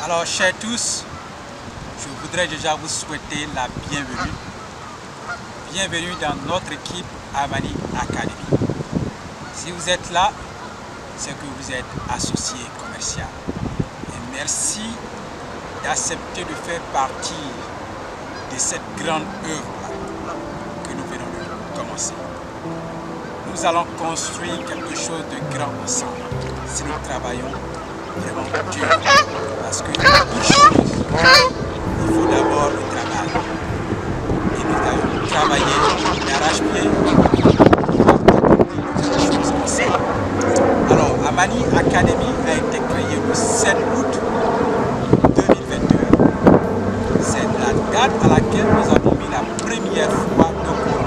Alors, chers tous, je voudrais déjà vous souhaiter la bienvenue. Bienvenue dans notre équipe Amani Academy. Si vous êtes là, c'est que vous êtes associé commercial. Et merci d'accepter de faire partie de cette grande œuvre que nous venons de commencer. Nous allons construire quelque chose de grand ensemble si nous travaillons vraiment dur. Parce que pour chose, il faut d'abord le travail. Et nous allons travailler d'arrache-pied pour faire des choses ensemble. Alors, Amani Academy a été créée le 7 août 2022. C'est la date à laquelle nous avons mis la première fois de cours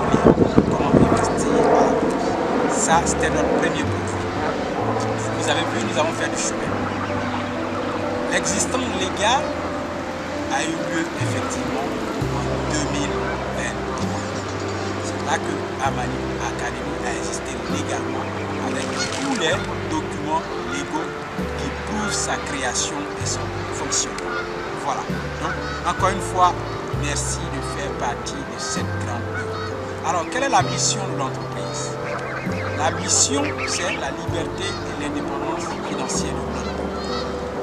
comment investir à la bourse. Ça, c'était notre premier produit. Vous avez vu, nous avons fait du chemin. L'existence légale a eu lieu effectivement en 2023. C'est là que Amani Academy a existé légalement avec tous les documents légaux qui prouvent sa création et son fonctionnement. Voilà. Donc, encore une fois, merci de faire partie de cette grande œuvre. Alors, quelle est la mission de l'entreprise? La mission, c'est la liberté et l'indépendance financière de notre peuple.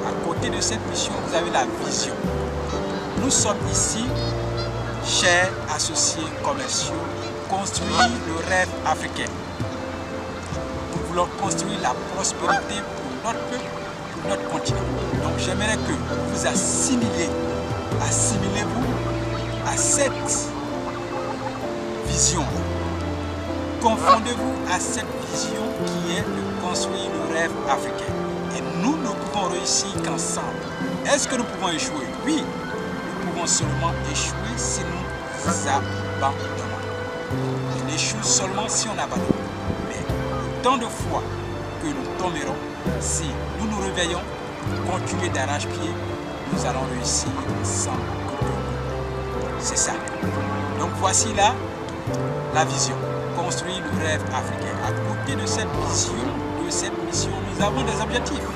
À côté de cette mission, vous avez la vision. Nous sommes ici, chers associés commerciaux, construire le rêve africain. Nous voulons construire la prospérité pour notre peuple, pour notre continent. Donc j'aimerais que vous assimilez-vous à cette vision. Confondez-vous à cette vision qui est de construire le rêve africain. Et nous ne pouvons réussir qu'ensemble. Est-ce que nous pouvons échouer? Oui, nous pouvons seulement échouer si nous abandonnons. On échoue seulement si on abandonne. Mais autant de fois que nous tomberons, si nous nous réveillons, continuer d'arrache-pied, nous allons réussir sans coup. C'est ça. Donc voici là la vision. Construire le rêve africain. À côté de cette vision, de cette mission, nous avons des objectifs.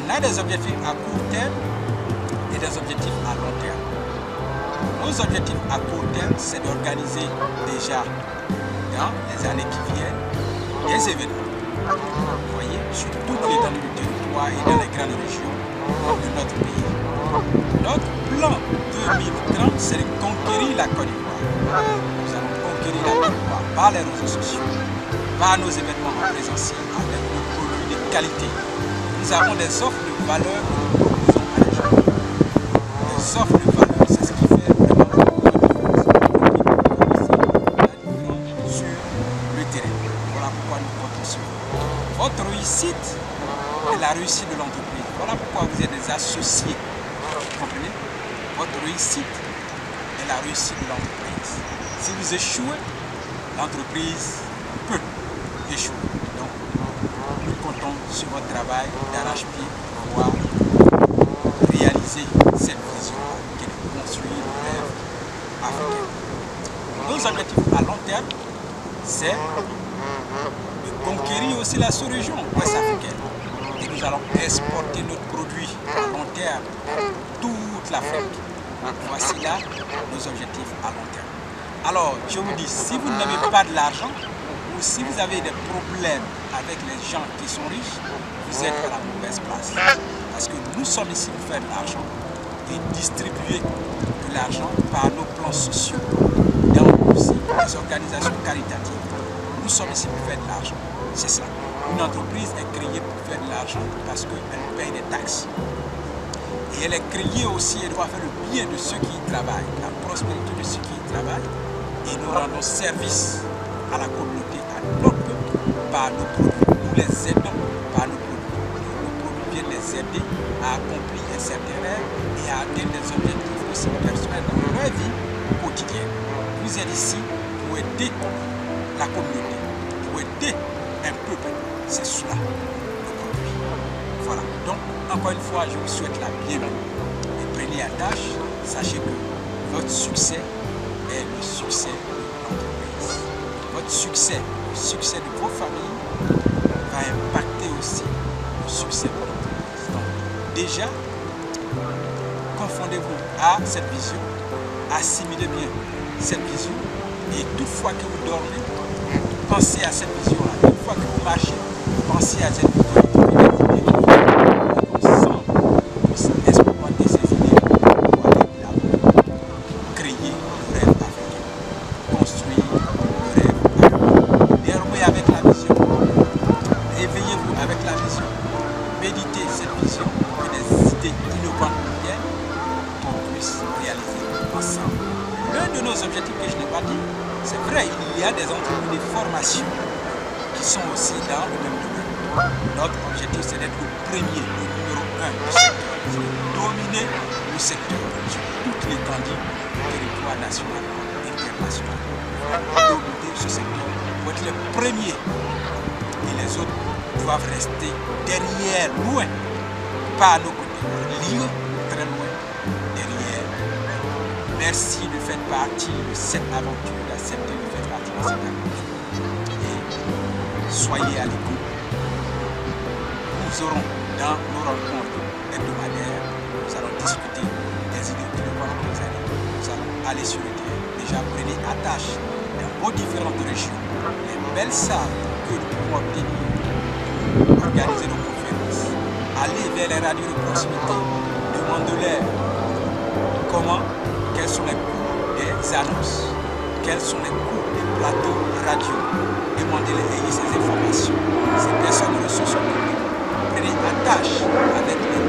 On a des objectifs à court terme et des objectifs à long terme. Nos objectifs à court terme, c'est d'organiser déjà dans les années qui viennent des événements. Vous voyez, sur toute l'étendue du territoire et dans les grandes régions de notre pays. Notre plan 2030, c'est de conquérir la Côte d'Ivoire. Nous allons conquérir la Côte d'Ivoire par les réseaux sociaux, par nos événements en présentiel avec nos produits de qualité. Nous avons des offres de valeur que nous proposons à les gens. Des offres de valeur, c'est ce qui fait vraiment la différence sur le terrain. Voilà pourquoi nous comptons sur vous. Votre réussite est la réussite de l'entreprise. Voilà pourquoi vous êtes des associés. Vous comprenez? Votre réussite est la réussite de l'entreprise. Si vous échouez, l'entreprise peut échouer. Donc, nous comptons sur votre travail d'arrache-pied pour pouvoir réaliser cette vision qui est de construire le rêve africain. Nos objectifs à long terme, c'est de conquérir aussi la sous-région ouest-africaine. Et nous allons exporter notre produit à long terme pour toute l'Afrique. Voici là nos objectifs à long terme. Alors, je vous dis, si vous n'avez pas de l'argent, ou si vous avez des problèmes avec les gens qui sont riches, vous êtes à la mauvaise place. Parce que nous sommes ici pour faire de l'argent et distribuer de l'argent par nos plans sociaux dans aussi les organisations caritatives. Nous sommes ici pour faire de l'argent. C'est ça. Une entreprise est créée pour faire de l'argent parce qu'elle paye des taxes. Et elle est créée aussi, elle doit faire le bien de ceux qui y travaillent, la prospérité de ceux qui y travaillent. Et nous rendons service à la communauté, à notre peuple, par nos produits. Nous les aidons par nos produits. Nos produits viennent les aider à accomplir un certain rêve et à atteindre des objectifs aussi personnels dans leur vie quotidienne. Vous êtes ici pour aider la communauté, pour aider un peuple. C'est cela le produit. Voilà. Donc, encore une fois, je vous souhaite la bienvenue. Et prenez à tâche, sachez que votre succès est le succès de l'entreprise. Votre succès, le succès de vos familles va impacter aussi le succès de l'entreprise. Donc, déjà, confondez-vous à cette vision, assimilez bien cette vision, et toutefois que vous dormez, pensez à cette vision-là. Une fois que vous marchez, pensez à cette vision. Il y a des entreprises de formation qui sont aussi dans le même domaine. Notre objectif, c'est d'être le premier, le numéro 1 du secteur. C'est de dominer le secteur sur toute l'étendue du territoire national et international. Dominer ce secteur pour être le premier. Et les autres doivent rester derrière, loin, pas à nos côtés, liés, très loin, derrière. Merci de faire partie de cette aventure, d'accepter de faire partie de cette aventure. Et soyez à l'écoute. Nous aurons dans nos rencontres hebdomadaires, nous allons discuter des idées qui nous vont nous aller. Nous allons aller sur le terrain. Déjà, prenez attache dans vos différentes régions, les belles salles que nous pouvons obtenir pour organiser nos conférences. Allez vers les radios de proximité, demandez-leur comment. Quels sont les coûts des annonces? Quels sont les coûts des plateaux radio? Demandez-les, ayez ces informations. Ces personnes ressources publiques. Prenez attache avec les